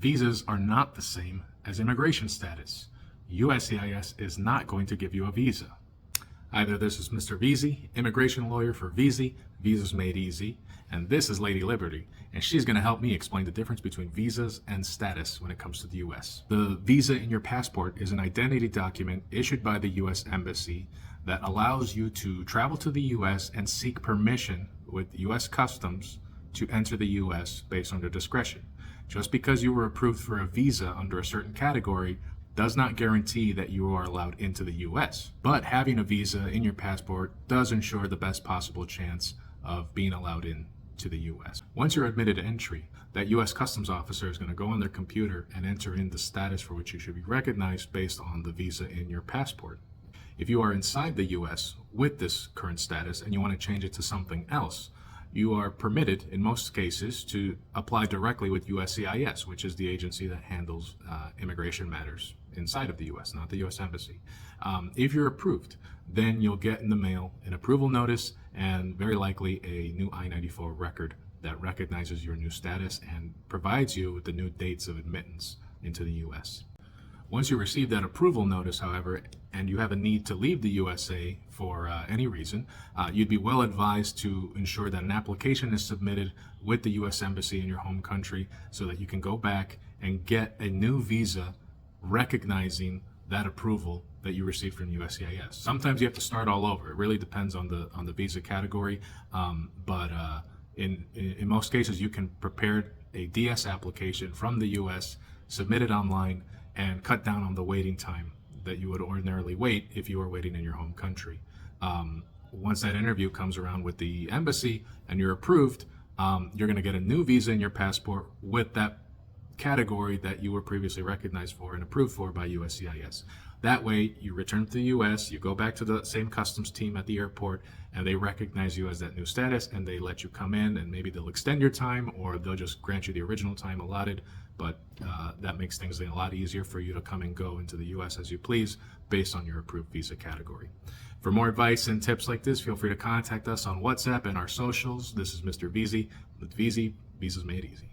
Visas are not the same as immigration status. USCIS is not going to give you a visa. Hi there, this is Mr. Veezy, immigration lawyer for Veezy, Visas Made Easy, and this is Lady Liberty, and she's going to help me explain the difference between visas and status when it comes to the U.S. The visa in your passport is an identity document issued by the U.S. Embassy that allows you to travel to the U.S. and seek permission with U.S. Customs to enter the U.S. based on their discretion. Just because you were approved for a visa under a certain category does not guarantee that you are allowed into the U.S. But having a visa in your passport does ensure the best possible chance of being allowed in to the U.S. Once you're admitted to entry, that U.S. Customs officer is going to go on their computer and enter in the status for which you should be recognized based on the visa in your passport. If you are inside the U.S. with this current status and you want to change it to something else, you are permitted, in most cases, to apply directly with USCIS, which is the agency that handles immigration matters inside of the U.S., not the U.S. Embassy. If you're approved, then you'll get in the mail an approval notice and very likely a new I-94 record that recognizes your new status and provides you with the new dates of admittance into the U.S. Once you receive that approval notice, however, and you have a need to leave the USA for any reason, you'd be well advised to ensure that an application is submitted with the U.S. Embassy in your home country so that you can go back and get a new visa recognizing that approval that you received from USCIS. Sometimes you have to start all over. It really depends on the visa category, but in most cases you can prepare a DS application from the U.S., submit it online, and cut down on the waiting time that you would ordinarily wait if you were waiting in your home country. Once that interview comes around with the embassy and you're approved, you're going to get a new visa in your passport with that category that you were previously recognized for and approved for by USCIS. That way, you return to the U.S., you go back to the same customs team at the airport, and they recognize you as that new status, and they let you come in, and maybe they'll extend your time, or they'll just grant you the original time allotted, but that makes things a lot easier for you to come and go into the U.S. as you please, based on your approved visa category. For more advice and tips like this, feel free to contact us on WhatsApp and our socials. This is Mr. Veezy with Veezy, Visas Made Easy.